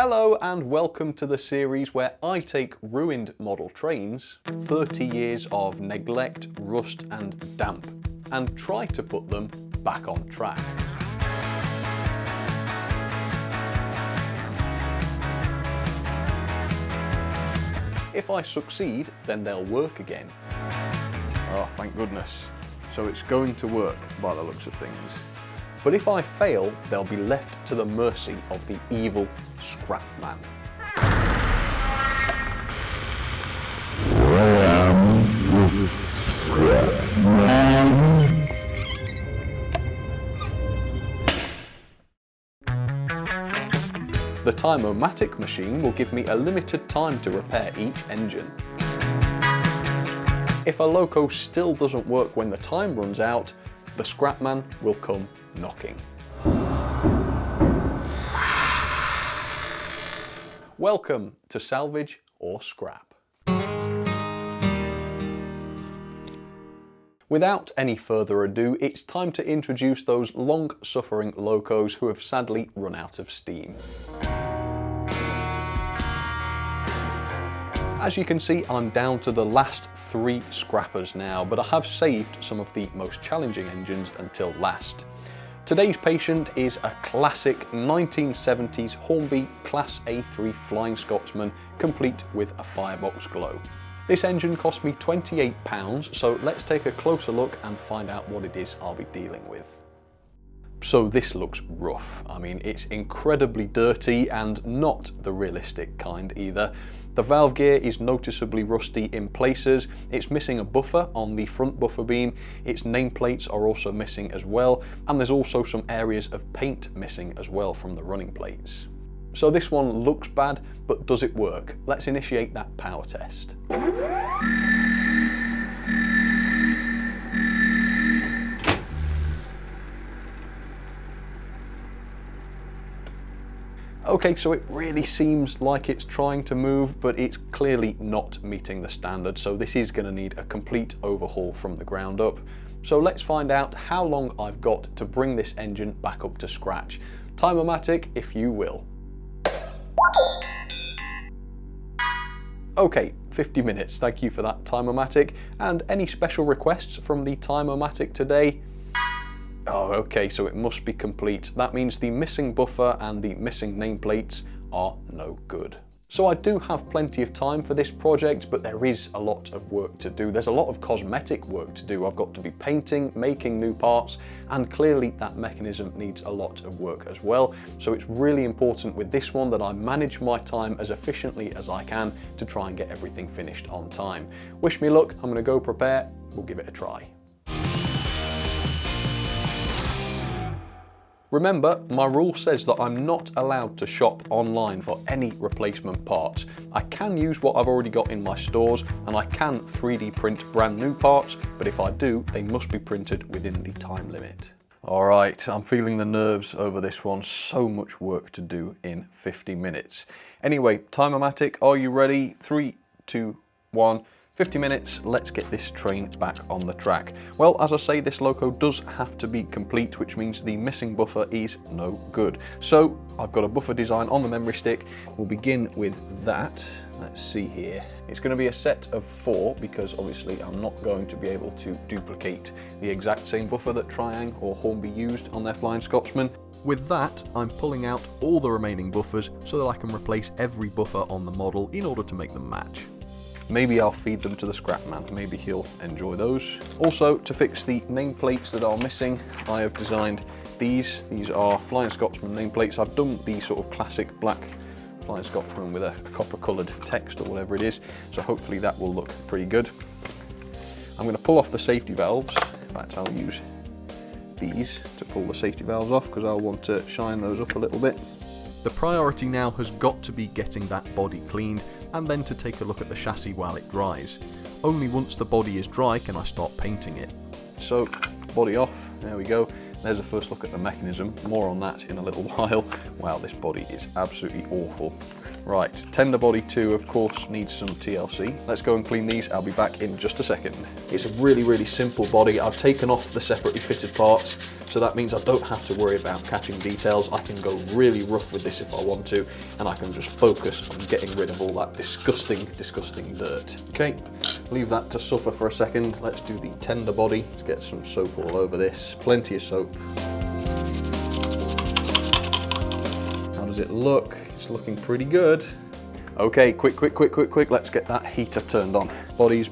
Hello and welcome to the series where I take ruined model trains, 30 years of neglect, rust and damp, and try to put them back on track. If I succeed, then they'll work again. Oh, thank goodness. So it's going to work by the looks of things. But if I fail, they'll be left to the mercy of the evil Scrapman. The Time-O-Matic machine will give me a limited time to repair each engine. If a Loco still doesn't work when the time runs out, the Scrapman will come knocking. Welcome to Salvage or Scrap. Without any further ado, it's time to introduce those long-suffering Locos who have sadly run out of steam. As you can see, I'm down to the last 3 scrappers now, but I have saved some of the most challenging engines until last. Today's patient is a classic 1970s Hornby Class A3 Flying Scotsman, complete with a firebox glow. This engine cost me £28, so let's take a closer look and find out what it is I'll be dealing with. So this looks rough. I mean, it's incredibly dirty and not the realistic kind either. The valve gear is noticeably rusty in places, it's missing a buffer on the front buffer beam, its nameplates are also missing as well, and there's also some areas of paint missing as well from the running plates. So this one looks bad, but does it work? Let's initiate that power test. Okay, so it really seems like it's trying to move, but it's clearly not meeting the standard, so this is going to need a complete overhaul from the ground up. So let's find out how long I've got to bring this engine back up to scratch. Time-O-Matic, if you will. Okay, 50 minutes, thank you for that, Time-O-Matic. And any special requests from the Time-O-Matic today? Oh, okay, so it must be complete. That means the missing buffer and the missing nameplates are no good. So I do have plenty of time for this project, but there is a lot of work to do. There's a lot of cosmetic work to do. I've got to be painting, making new parts, and clearly that mechanism needs a lot of work as well. So it's really important with this one that I manage my time as efficiently as I can to try and get everything finished on time. Wish me luck, I'm gonna go prepare, we'll give it a try. Remember, my rule says that I'm not allowed to shop online for any replacement parts. I can use what I've already got in my stores, and I can 3D print brand new parts, but if I do, they must be printed within the time limit. All right, I'm feeling the nerves over this one. So much work to do in 50 minutes. Anyway, Time-O-Matic, are you ready? 3, 2, 1. 50 minutes, let's get this train back on the track. Well, as I say, this Loco does have to be complete, which means the missing buffer is no good. So I've got a buffer design on the memory stick. We'll begin with that. Let's see here. It's going to be a set of 4 because obviously I'm not going to be able to duplicate the exact same buffer that Triang or Hornby used on their Flying Scotsman. With that, I'm pulling out all the remaining buffers so that I can replace every buffer on the model in order to make them match. Maybe I'll feed them to the Scrapman, maybe he'll enjoy those. Also, to fix the nameplates that are missing, I have designed these. These are Flying Scotsman nameplates. I've done the sort of classic black Flying Scotsman with a copper coloured text or whatever it is, so hopefully that will look pretty good. I'm going to pull off the safety valves. In fact, I'll use these to pull the safety valves off because I'll want to shine those up a little bit. The priority now has got to be getting that body cleaned and then to take a look at the chassis while it dries. Only once the body is dry can I start painting it. So, body off, there we go. There's a first look at the mechanism, more on that in a little while. Wow, this body is absolutely awful. Right, tender body 2 of course needs some TLC. Let's go and clean these, I'll be back in just a second. It's a really simple body. I've taken off the separately fitted parts So that means I don't have to worry about catching details. I can go really rough with this if I want to, and I can just focus on getting rid of all that disgusting, disgusting dirt. Okay, leave that to suffer for a second. Let's do the tender body. Let's get some soap all over this, plenty of soap. How does it look? It's looking pretty good. Okay, quick, let's get that heater turned on. Bodies,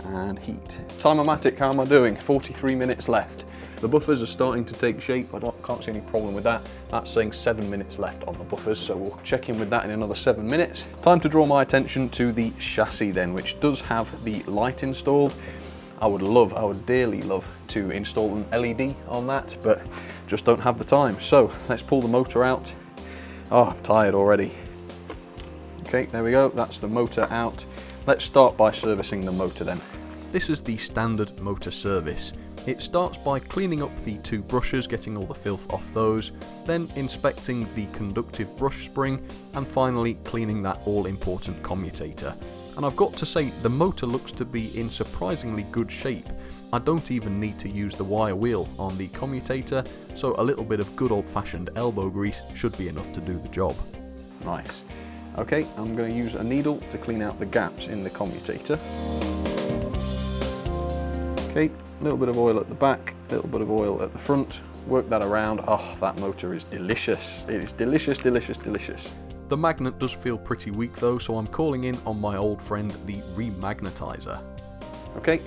and heat. Timer-matic, how am I doing? 43 minutes left. The buffers are starting to take shape. I can't see any problem with that. That's saying 7 minutes left on the buffers, so we'll check in with that in another 7 minutes. Time to draw my attention to the chassis then, which does have the light installed. I would dearly love to install an LED on that, but just don't have the time. So let's pull the motor out. Oh, I'm tired already. Okay, there we go, that's the motor out. Let's start by servicing the motor then. This is the standard motor service. It starts by cleaning up the two brushes, getting all the filth off those, then inspecting the conductive brush spring, and finally cleaning that all-important commutator. And I've got to say, the motor looks to be in surprisingly good shape. I don't even need to use the wire wheel on the commutator, so a little bit of good old-fashioned elbow grease should be enough to do the job. Nice. Okay, I'm going to use a needle to clean out the gaps in the commutator. Okay, a little bit of oil at the back, a little bit of oil at the front. Work that around. Oh, that motor is delicious. It is delicious, delicious, delicious. The magnet does feel pretty weak though, so I'm calling in on my old friend, the remagnetizer. Okay,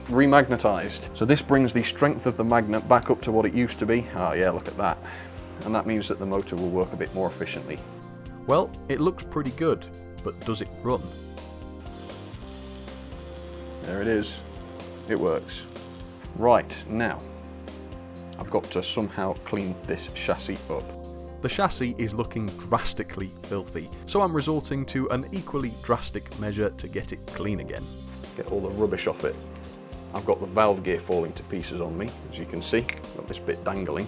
remagnetized. So this brings the strength of the magnet back up to what it used to be. Oh yeah, look at that. And that means that the motor will work a bit more efficiently. Well, it looks pretty good, but does it run? There it is. It works. Right, now, I've got to somehow clean this chassis up. The chassis is looking drastically filthy, so I'm resorting to an equally drastic measure to get it clean again. Get all the rubbish off it. I've got the valve gear falling to pieces on me, as you can see. Got this bit dangling.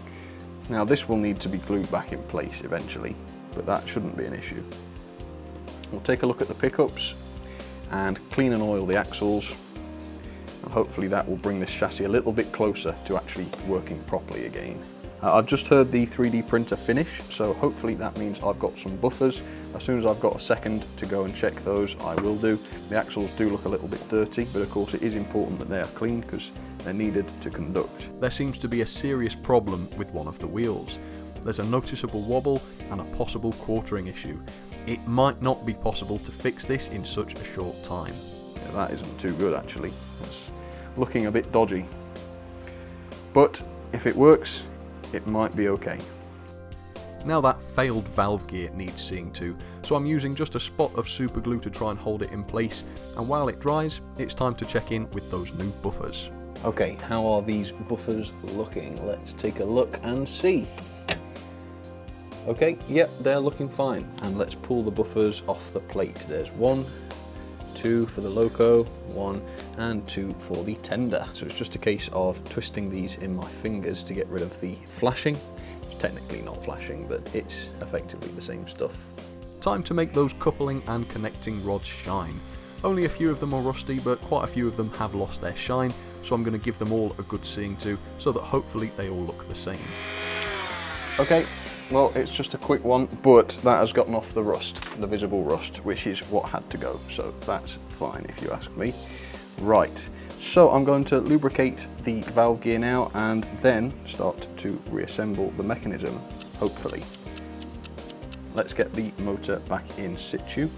Now this will need to be glued back in place eventually, but that shouldn't be an issue. We'll take a look at the pickups and clean and oil the axles, and hopefully that will bring this chassis a little bit closer to actually working properly again. I've just heard the 3D printer finish, so hopefully that means I've got some buffers. As soon as I've got a second to go and check those, I will do. The axles do look a little bit dirty, but of course it is important that they are clean because they're needed to conduct. There seems to be a serious problem with one of the wheels. There's a noticeable wobble and a possible quartering issue. It might not be possible to fix this in such a short time. Yeah, that isn't too good actually. It's looking a bit dodgy. But if it works, it might be okay. Now that failed valve gear needs seeing to, so I'm using just a spot of super glue to try and hold it in place, and while it dries, it's time to check in with those new buffers. Okay, how are these buffers looking? Let's take a look and see. Okay, yep, they're looking fine. And let's pull the buffers off the plate. There's 1, 2 for the Loco, 1 and 2 for the tender. So it's just a case of twisting these in my fingers to get rid of the flashing. It's technically not flashing, but it's effectively the same stuff. Time to make those coupling and connecting rods shine. Only a few of them are rusty, but quite a few of them have lost their shine, so I'm going to give them all a good seeing to, so that hopefully they all look the same. Okay. Well, it's just a quick one, but that has gotten off the rust, the visible rust, which is what had to go, so that's fine if you ask me. Right, so I'm going to lubricate the valve gear now and then start to reassemble the mechanism, hopefully. Let's get the motor back in situ,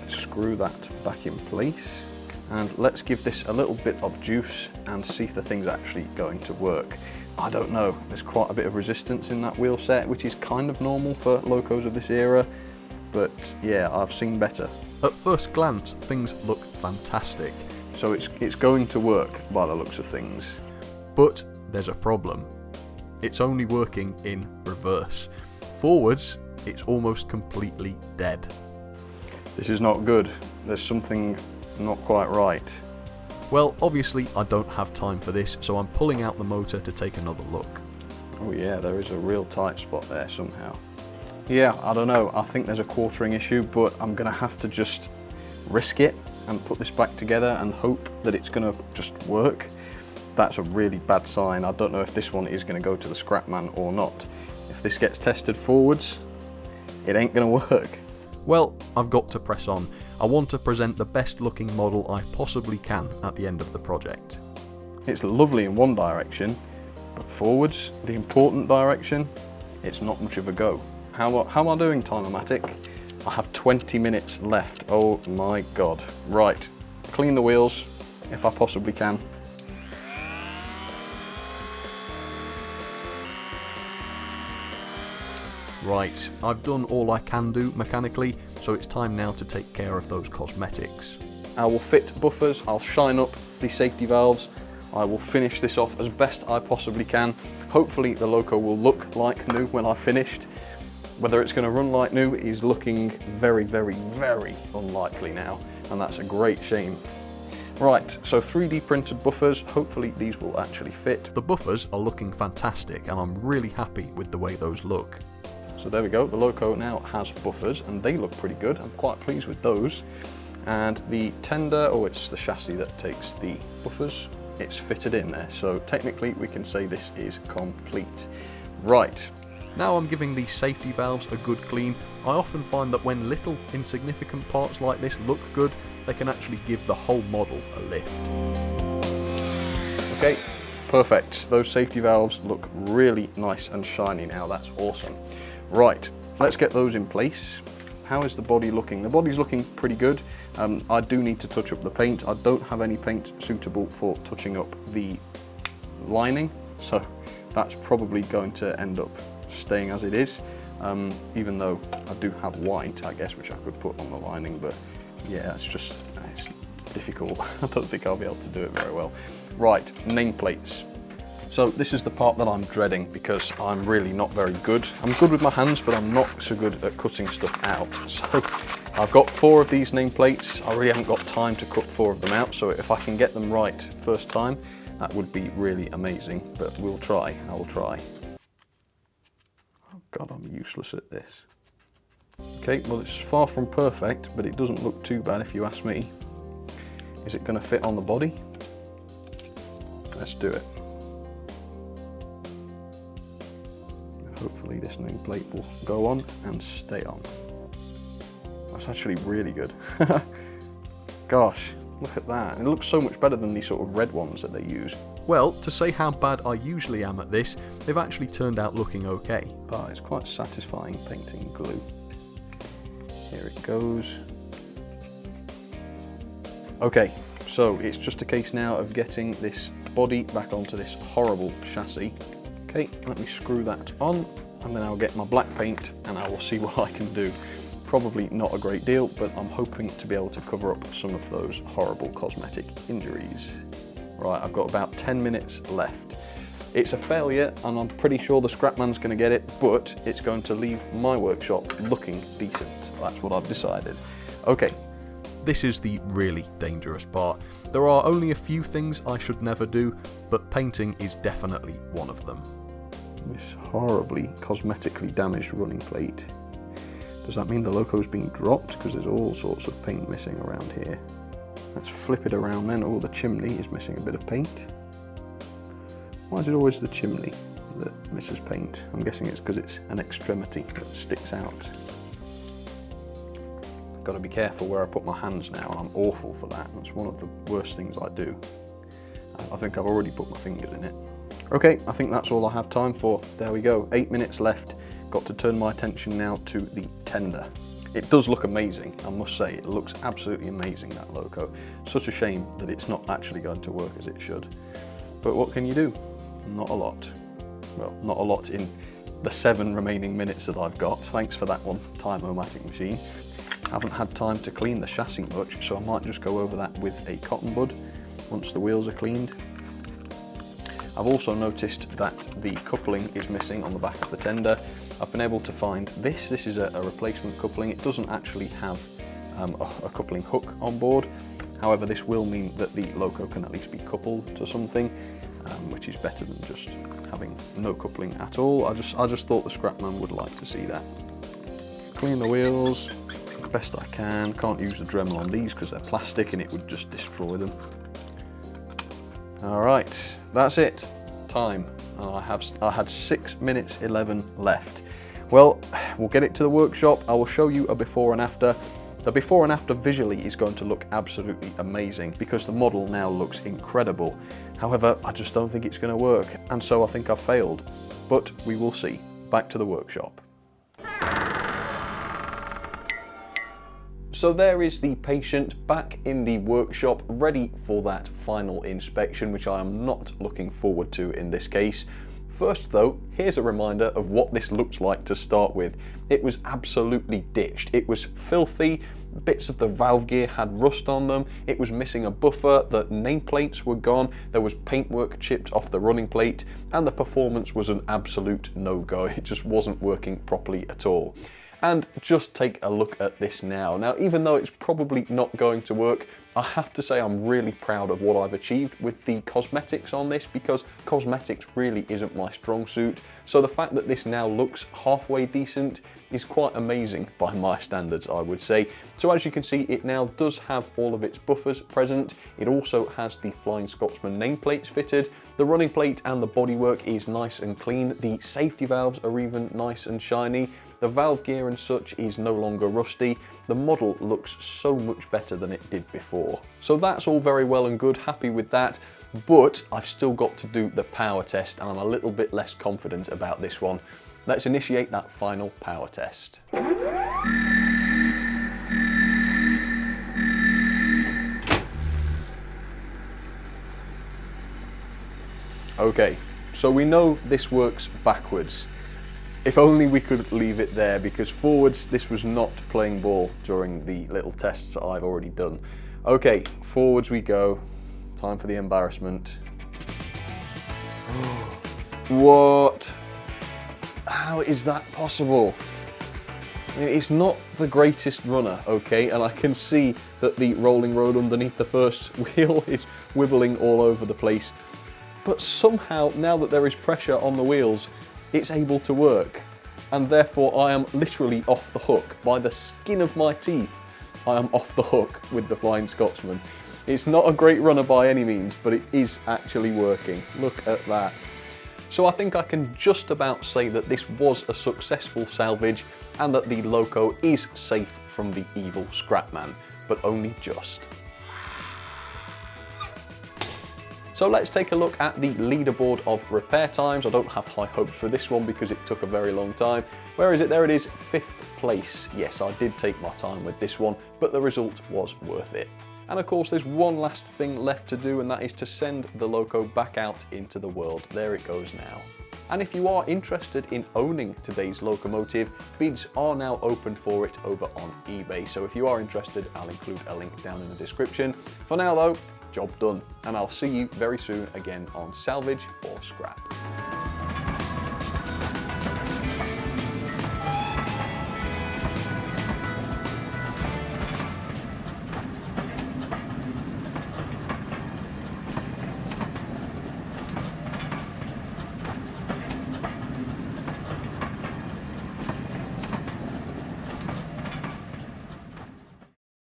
screw that back in place, and let's give this a little bit of juice and see if the thing's actually going to work. I don't know, there's quite a bit of resistance in that wheel set, which is kind of normal for Locos of this era, but yeah, I've seen better. At first glance, things look fantastic, so it's going to work by the looks of things. But there's a problem. It's only working in reverse. Forwards, it's almost completely dead. This is not good. There's something not quite right. Well, obviously I don't have time for this, so I'm pulling out the motor to take another look. Oh yeah, there is a real tight spot there somehow. Yeah, I don't know, I think there's a quartering issue, but I'm gonna have to just risk it and put this back together and hope that it's gonna just work. That's a really bad sign. I don't know if this one is going to go to the Scrapman or not. If this gets tested forwards, it ain't going to work. Well, I've got to press on. I want to present the best looking model I possibly can at the end of the project. It's lovely in one direction, but forwards, the important direction, it's not much of a go. How am I doing, Time-O-Matic? I have 20 minutes left. Oh my God. Right, clean the wheels if I possibly can. Right, I've done all I can do mechanically, so it's time now to take care of those cosmetics. I will fit buffers, I'll shine up the safety valves, I will finish this off as best I possibly can. Hopefully the Loco will look like new when I've finished. Whether it's going to run like new is looking very, very, very unlikely now, and that's a great shame. Right, so 3D printed buffers, hopefully these will actually fit. The buffers are looking fantastic and I'm really happy with the way those look. So there we go, the Loco now has buffers and they look pretty good. I'm quite pleased with those. And the tender, oh, it's the chassis that takes the buffers, it's fitted in there. So technically we can say this is complete. Right, now I'm giving these safety valves a good clean. I often find that when little insignificant parts like this look good, they can actually give the whole model a lift. Okay, perfect. Those safety valves look really nice and shiny now, that's awesome. Right, let's get those in place. How is the body looking? The body's looking pretty good. I do need to touch up the paint. I don't have any paint suitable for touching up the lining, so that's probably going to end up staying as it is, even though I do have white, I guess, which I could put on the lining, but yeah, it's difficult. I don't think I'll be able to do it very well. Right, nameplates. So this is the part that I'm dreading because I'm really not very good. I'm good with my hands, but I'm not so good at cutting stuff out. So I've got 4 of these nameplates. I really haven't got time to cut 4 of them out, so if I can get them right first time, that would be really amazing, but we'll try, I will try. Oh God, I'm useless at this. Okay, well it's far from perfect, but it doesn't look too bad if you ask me. Is it going to fit on the body? Let's do it. Hopefully this nameplate will go on and stay on. That's actually really good. Gosh, look at that. It looks so much better than these sort of red ones that they use. Well, to say how bad I usually am at this, they've actually turned out looking okay. Oh, it's quite satisfying painting glue. Here it goes. Okay, so it's just a case now of getting this body back onto this horrible chassis. Okay, let me screw that on, and then I'll get my black paint and I will see what I can do. Probably not a great deal, but I'm hoping to be able to cover up some of those horrible cosmetic injuries. Right, I've got about 10 minutes left. It's a failure, and I'm pretty sure the Scrapman's going to get it, but it's going to leave my workshop looking decent. That's what I've decided. Okay. This is the really dangerous part. There are only a few things I should never do, but painting is definitely one of them. This horribly cosmetically damaged running plate. Does that mean the Loco's being dropped? Because there's all sorts of paint missing around here. Let's flip it around then. Oh, the chimney is missing a bit of paint. Why is it always the chimney that misses paint? I'm guessing it's because it's an extremity that sticks out. Got to be careful where I put my hands now, and I'm awful for that. That's one of the worst things I do. I think I've already put my fingers in it. Okay, I think that's all I have time for. There we go, 8 minutes left. Got to turn my attention now to the tender. It does look amazing, I must say. It looks absolutely amazing, that Loco. Such a shame that it's not actually going to work as it should. But what can you do? Not a lot. Well, not a lot in the 7 remaining minutes that I've got. Thanks for that one, Time-O-Matic machine. Haven't had time to clean the chassis much, so I might just go over that with a cotton bud once the wheels are cleaned. I've also noticed that the coupling is missing on the back of the tender. I've been able to find this. This is a replacement coupling. It doesn't actually have a coupling hook on board. However, this will mean that the Loco can at least be coupled to something, which is better than just having no coupling at all. I just thought the Scrapman would like to see that. Clean the wheels best I can. Can't use the Dremel on these because they're plastic and it would just destroy them. All right, that's it. Time. And I had 6 minutes 11 left. Well, we'll get it to the workshop. I will show you a before and after. The before and after visually is going to look absolutely amazing because the model now looks incredible. However, I just don't think it's going to work, and so I think I've failed. But we will see. Back to the workshop. So there is the patient back in the workshop, ready for that final inspection, which I am not looking forward to in this case. First though, here's a reminder of what this looks like to start with. It was absolutely ditched. It was filthy, bits of the valve gear had rust on them, it was missing a buffer, the nameplates were gone, there was paintwork chipped off the running plate, and the performance was an absolute no-go. It just wasn't working properly at all. And just take a look at this now. Now, even though it's probably not going to work, I have to say I'm really proud of what I've achieved with the cosmetics on this, because cosmetics really isn't my strong suit. So the fact that this now looks halfway decent is quite amazing by my standards, I would say. So as you can see, it now does have all of its buffers present. It also has the Flying Scotsman nameplates fitted. The running plate and the bodywork is nice and clean. The safety valves are even nice and shiny. The valve gear and such is no longer rusty. The model looks so much better than it did before. So that's all very well and good, happy with that, but I've still got to do the power test, and I'm a little bit less confident about this one. Let's initiate that final power test. Okay, so we know this works backwards. If only we could leave it there, because forwards, this was not playing ball during the little tests that I've already done. Okay, forwards we go. Time for the embarrassment. What? How is that possible? I mean, it's not the greatest runner, okay, and I can see that the rolling road underneath the first wheel is wibbling all over the place. But somehow, now that there is pressure on the wheels, it's able to work, and therefore I am literally off the hook. By the skin of my teeth, I am off the hook with the Flying Scotsman. It's not a great runner by any means, but it is actually working. Look at that. So I think I can just about say that this was a successful salvage, and that the Loco is safe from the evil Scrapman, but only just. So let's take a look at the leaderboard of repair times. I don't have high hopes for this one because it took a very long time. Where is it? There it is, 5th place. Yes, I did take my time with this one, but the result was worth it. And of course, there's one last thing left to do, and that is to send the Loco back out into the world. There it goes now. And if you are interested in owning today's locomotive, bids are now open for it over on eBay. So if you are interested, I'll include a link down in the description. For now though, job done, and I'll see you very soon again on Salvage or Scrap.